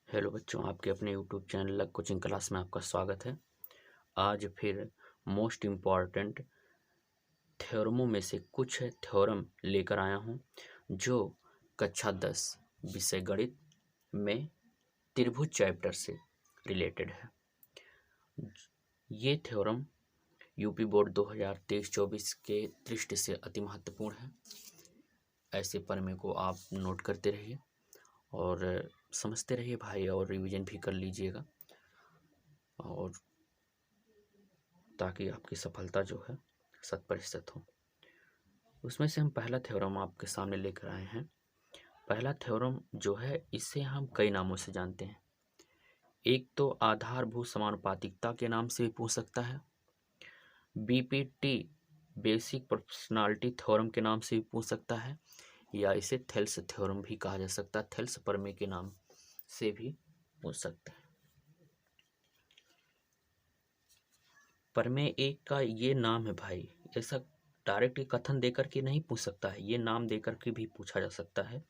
Hello बच्चों, आपके अपने YouTube channel luck coaching class में आपका स्वागत है। आज फिर मोस्ट इम्पॉर्टेंट थ्योरमों में से कुछ थ्योरम लेकर आया हूँ जो कक्षा 10 विषय गणित में त्रिभुज चैप्टर से रिलेटेड है। ये थ्योरम यूपी बोर्ड 2023-24 के दृष्टि से अति महत्वपूर्ण है। ऐसे प्रमेय को आप नोट करते रहिए और समझते रहिए भाई, और रिवीजन भी कर लीजिएगा, और ताकि आपकी सफलता जो है 100% हो। उसमें से हम पहला थ्योरम आपके सामने लेकर आए हैं। पहला थ्योरम जो है, इसे हम कई नामों से जानते हैं। एक तो आधारभूत समानुपातिकता के नाम से भी पूछ सकता है, बीपीटी बेसिक प्रोपोर्शनैलिटी थ्योरम के नाम से भी पूछ सकता है, या इसे थेल्स थ्योरम भी कहा जा सकता है, थेल्स प्रमेय के नाम से भी पूछ सकते हैं। प्रमेय एक का ये नाम है भाई, ऐसा डायरेक्ट कथन देकर के नहीं पूछ सकता है, ये नाम देकर के भी पूछा जा सकता है,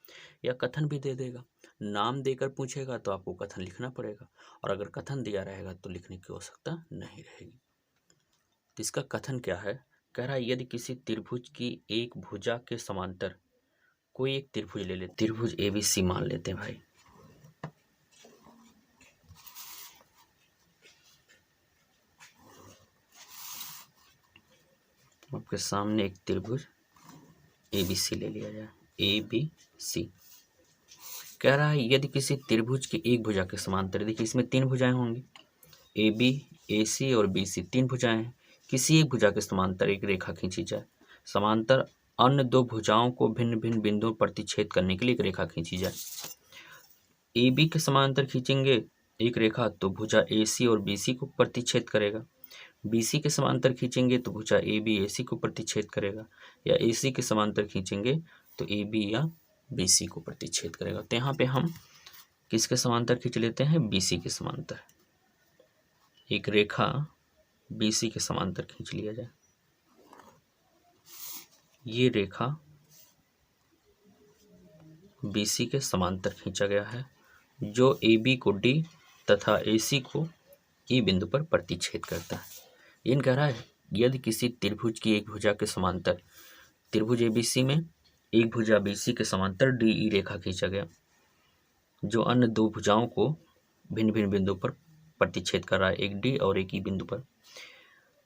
या कथन भी दे देगा। नाम देकर पूछेगा तो आपको कथन लिखना पड़ेगा, और अगर कथन दिया रहेगा तो लिखने की आवश्यकता नहीं रहेगी। तो इसका कथन क्या है? कह रहा है, यदि किसी त्रिभुज की एक भुजा के समांतर कोई एक त्रिभुज ले ले, त्रिभुज ABC मान लेते हैं भाई। आपके सामने एक त्रिभुज ABC ले लिया जाए, ABC। कह रहा है, यदि किसी त्रिभुज की एक भुजा के समांतर, देखिए इसमें तीन भुजाएं होंगी, AB, AC और BC, तीन भुजाएं हैं। किसी एक भुजा के समांतर एक रेखा खींची जाए, समांतर अन्य दो भुजाओं को भिन्न भिन्न बिंदुओं पर प्रतिच्छेद करने के लिए एक रेखा खींची जाए। AB के समांतर खींचेंगे एक रेखा तो भुजा AC और BC को प्रतिच्छेद करेगा। BC के समांतर खींचेंगे तो भुजा AB AC को प्रतिच्छेद करेगा, या AC के समांतर खींचेंगे तो AB या BC को प्रतिच्छेद करेगा। तो यहाँ पे हम किसके समांतर खींच लेते हैं? BC के समांतर। एक रेखा BC के समांतर खींच लिया जाए। ये रेखा BC के समांतर खींचा गया है, जो AB को D तथा AC को E बिंदु पर प्रतिच्छेद करता है। इन कह रहा है, यदि किसी त्रिभुज की एक भुजा के समांतर, त्रिभुज ABC में एक भुजा BC के समांतर DE रेखा खींचा गया, जो अन्य दो भुजाओं को भिन्न भिन्न बिंदु पर प्रतिच्छेद कर रहा है, एक D और एक E बिंदु पर।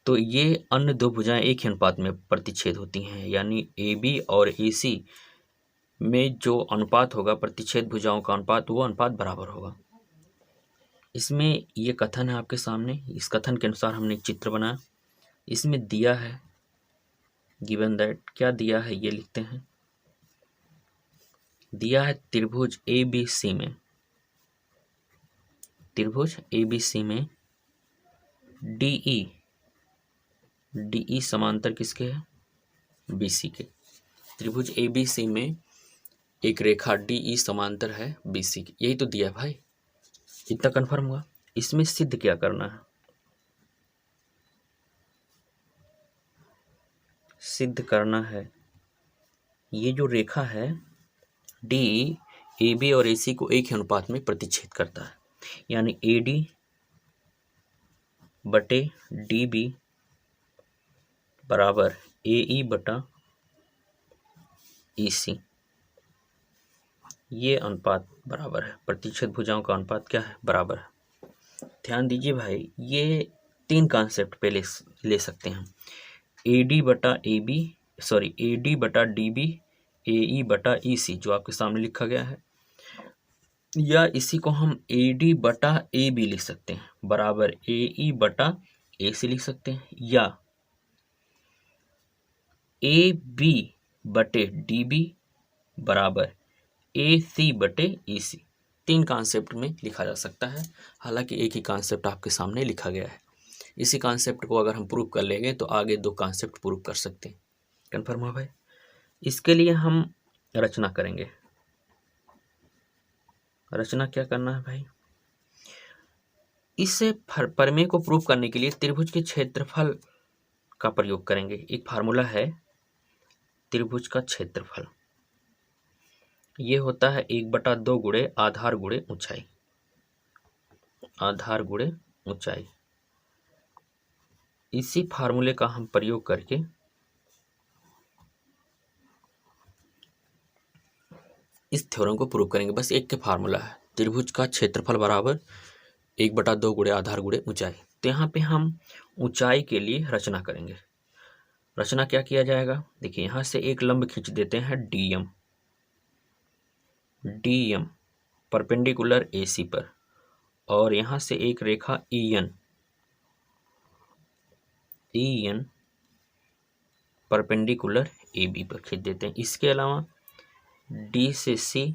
तो ये अन्य दो भुजाएं एक ही अनुपात में प्रतिच्छेद होती हैं, यानी AB और AC में जो अनुपात होगा, प्रतिच्छेद भुजाओं का अनुपात, वो अनुपात बराबर होगा। इसमें ये कथन है आपके सामने। इस कथन के अनुसार हमने एक चित्र बनाया। इसमें दिया है, गिवन दैट, क्या दिया है ये लिखते हैं। दिया है त्रिभुज ABC में, त्रिभुज ABC में DE समांतर किसके है? BC के। त्रिभुज ABC में एक रेखा DE समांतर है BC की, यही तो दिया है भाई। इतना कन्फर्म हुआ। इसमें सिद्ध क्या करना है? सिद्ध करना है, ये जो रेखा है DE AB और AC को एक ही अनुपात में प्रतिच्छेद करता है, यानी AD बटे DB बराबर AE बटा EC। ये अनुपात बराबर है, प्रतिच्छेद भुजाओं का अनुपात क्या है? बराबर है। ध्यान दीजिए भाई, ये तीन कॉन्सेप्ट पे ले सकते हैं। AD बटा AB, सॉरी AD बटा DB, AE बटा EC, जो आपके सामने लिखा गया है, या इसी को हम AD बटा AB लिख सकते हैं, बराबर AE बटा AC लिख सकते हैं, या AB बटे DB बराबर AC बटे EC। तीन कॉन्सेप्ट में लिखा जा सकता है, हालांकि एक ही कॉन्सेप्ट आपके सामने लिखा गया है। इसी कॉन्सेप्ट को अगर हम प्रूव कर लेंगे तो आगे दो कॉन्सेप्ट प्रूव कर सकते हैं। कन्फर्म है भाई? इसके लिए हम रचना करेंगे। रचना क्या करना है भाई? इस प्रमेय को प्रूव करने के लिए त्रिभुज के क्षेत्रफल का प्रयोग करेंगे। एक फार्मूला है त्रिभुज का क्षेत्रफल, ये होता है 1/2 गुणे आधार गुणे ऊंचाई। आधार गुणे ऊंचाई। इसी फार्मूले का हम प्रयोग करके इस थ्योरम को प्रूव करेंगे। बस एक के फार्मूला है, त्रिभुज का क्षेत्रफल बराबर 1/2 गुणे आधार गुणे ऊंचाई। तो यहाँ पे हम ऊंचाई के लिए रचना करेंगे। रचना क्या किया जाएगा, देखिए यहाँ से एक लंब खींच देते हैं डीएम परपेंडिकुलर AC पर, और यहाँ से एक रेखा EN परपेंडिकुलर AB पर खींच देते हैं। इसके अलावा D से C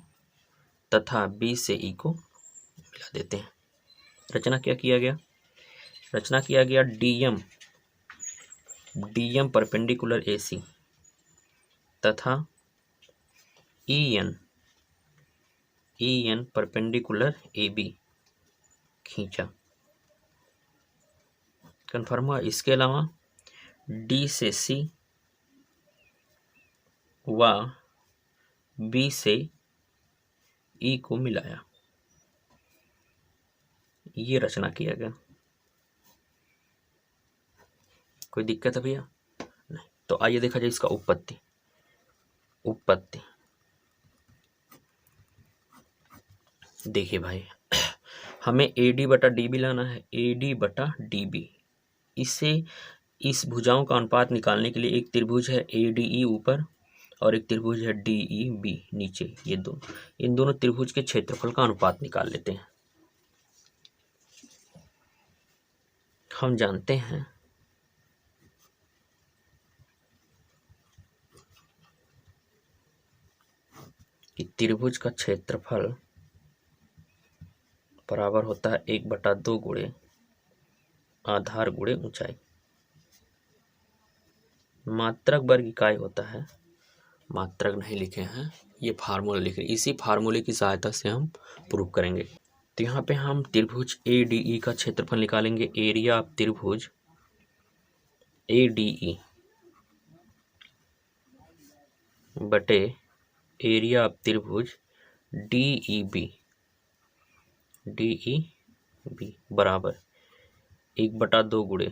तथा B से E को मिला देते हैं। रचना क्या किया गया, रचना किया गया डीएम परपेंडिकुलर AC तथा EN परपेंडिकुलर AB खींचा, कन्फर्म हुआ। इसके अलावा D से C व B से E को मिलाया, ये रचना किया गया। कोई दिक्कत है भैया? नहीं। तो आइए देखा जाए इसका उत्पत्ति। देखिए भाई, हमें AD बटा DB लाना है, AD बटा DB। इससे इस भुजाओं का अनुपात निकालने के लिए एक त्रिभुज है ADE ऊपर और एक त्रिभुज है DEB नीचे, ये दोनों, इन दोनों त्रिभुज के क्षेत्रफल का अनुपात निकाल लेते हैं। हम जानते हैं कि त्रिभुज का क्षेत्रफल बराबर होता है 1/2 गुणे आधार गुणे ऊंचाई। मात्रक वर्ग इकाई होता है, मात्रक नहीं लिखे हैं, ये फार्मूला लिखे, इसी फार्मूले की सहायता से हम प्रूव करेंगे। तो यहाँ पे हम त्रिभुज ADE का क्षेत्रफल निकालेंगे। एरिया ऑफ त्रिभुज ADE बटे एरिया ऑफ त्रिभुज DEB बराबर 1/2 गुणे,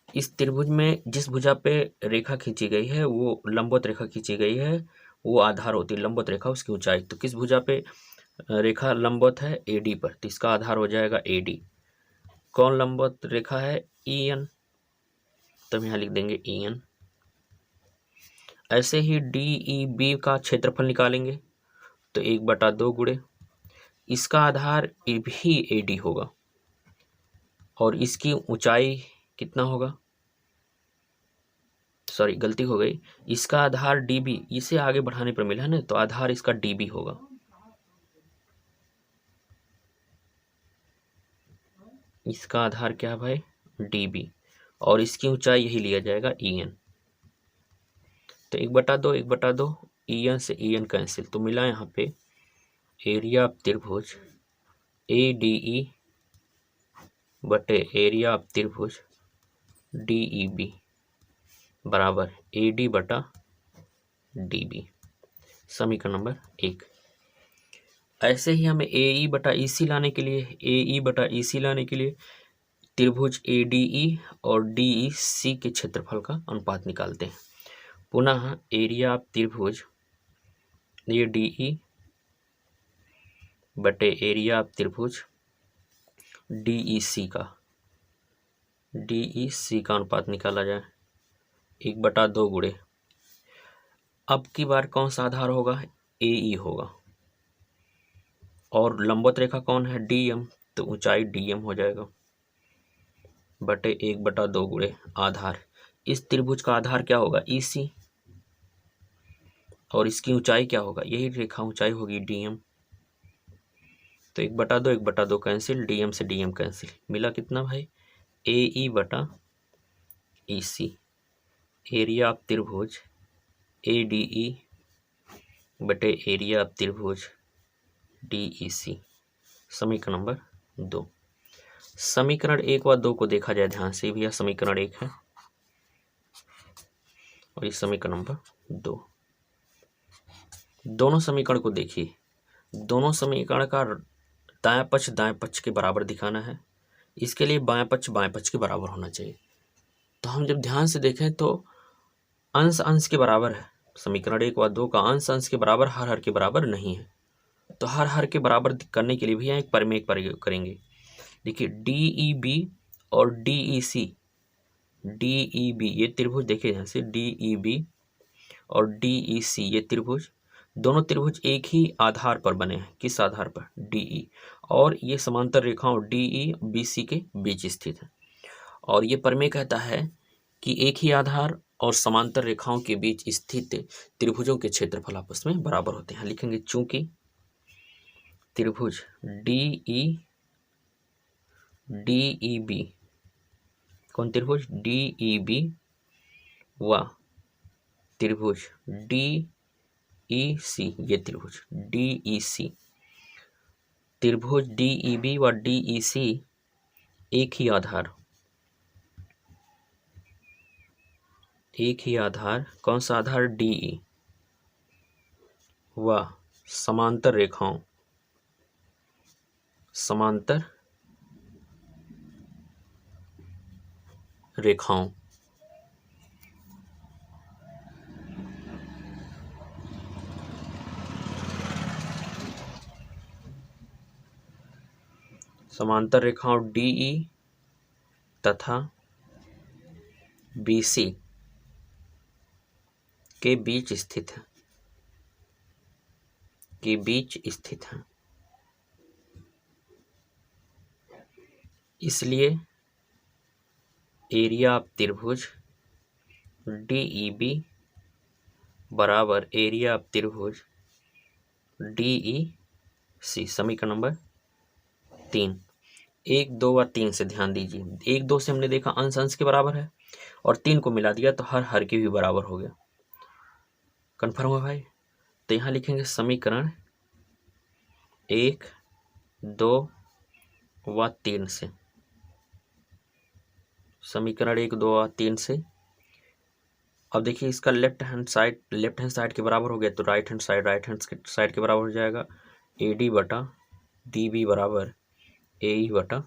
इस त्रिभुज में जिस भुजा पे रेखा खींची गई है, वो लंबवत रेखा खींची गई है, वो आधार होती है लंबवत रेखा, उसकी ऊंचाई। तो किस भुजा पे रेखा लंबवत है? AD पर, तो इसका आधार हो जाएगा AD। कौन लंबवत रेखा है? EN, तो हम यहाँ लिख देंगे EN। ऐसे ही DEB का क्षेत्रफल निकालेंगे, तो 1/2 गुणे, इसका आधार भी AD होगा और इसकी ऊंचाई कितना होगा, सॉरी गलती हो गई, इसका आधार DB, इसे आगे बढ़ाने पर मिला है ना, तो आधार इसका DB होगा। इसका आधार क्या है भाई? DB, और इसकी ऊंचाई यही लिया जाएगा EN। तो 1/2 EN से EN कैंसिल, तो मिला यहाँ पे एरिया ऑफ त्रिभुज ADE बटे एरिया ऑफ त्रिभुज DEB बराबर AD बटा DB, समीकरण नंबर 1। ऐसे ही हमें AE बटा EC लाने के लिए त्रिभुज ADE और DEC के क्षेत्रफल का अनुपात निकालते हैं। पुनः एरिया ऑफ त्रिभुज ADE बटे एरिया ऑफ त्रिभुज DEC का अनुपात निकाला जाए 1/2 गुणे। अब की बार कौन सा आधार होगा? AE होगा, और लंबवत रेखा कौन है? DM, तो ऊंचाई DM हो जाएगा बटे 1/2 गुणे आधार। इस त्रिभुज का आधार क्या होगा? EC, और इसकी ऊंचाई क्या होगा? यही रेखा ऊंचाई होगी DM। तो 1/2 कैंसिल, DM से DM कैंसिल, मिला कितना भाई? AE बटा EC, एरिया ऑफ त्रिभुज ADE बटे एरिया ऑफ त्रिभुज DEC, समीकरण नंबर 2। समीकरण 1 व 2 को देखा जाए ध्यान से, भैया समीकरण 1 है और इस समीकरण नंबर 2। दोनों समीकरण को देखिए, दोनों समीकरण का दायां पक्ष के बराबर दिखाना है। इसके लिए बाएं पक्ष के बराबर होना चाहिए। तो हम जब ध्यान से देखें तो अंश अंश के बराबर है। समीकरण 1 व 2 का अंश अंश के बराबर हर के बराबर नहीं है। तो हर के बराबर करने के लिए भी एक प्रमेय करेंगे। देखिए DEB और DEC, DEB ये त्रिभुज, देखिए यहाँ से DEB और DEC ये त्रिभुज, दोनों त्रिभुज एक ही आधार पर बने हैं। किस आधार पर? DE। और ये समांतर रेखाओं DE BC के बीच स्थित है। और ये प्रमेय कहता है कि एक ही आधार और समांतर रेखाओं के बीच स्थित त्रिभुजों के क्षेत्रफल आपस में बराबर होते हैं। लिखेंगे चूंकि त्रिभुज DEB, कौन त्रिभुज? DEB व त्रिभुज DEC, ये त्रिभुज DEC, त्रिभुज DEB व DEC एक ही आधार, कौन सा आधार? DE व समांतर रेखाओं, समांतर रेखाओं DE तथा BC के बीच स्थित है। इसलिए एरिया ऑफ त्रिभुज DEB बराबर एरिया ऑफ त्रिभुज DEC। समीकरण नंबर 3। 1, 2 व 3 से ध्यान दीजिए। 1, 2 से हमने देखा अंश अंश के बराबर है और 3 को मिला दिया तो हर के भी बराबर हो गया। कन्फर्म हुआ भाई? तो यहाँ लिखेंगे समीकरण 1, 2 व 3 से, समीकरण 1, 2 व 3 से। अब देखिए इसका लेफ्ट हैंड साइड के बराबर हो गया तो राइट हैंड साइड के बराबर हो जाएगा। AD बटा DB बराबर AE बटा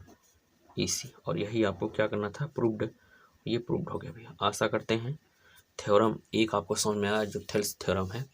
EC। और यही आपको क्या करना था? प्रूव्ड। ये प्रूव्ड हो गया भैया। आशा करते हैं थ्योरम 1 आपको समझ में आया, जो थेल्स थ्योरम है।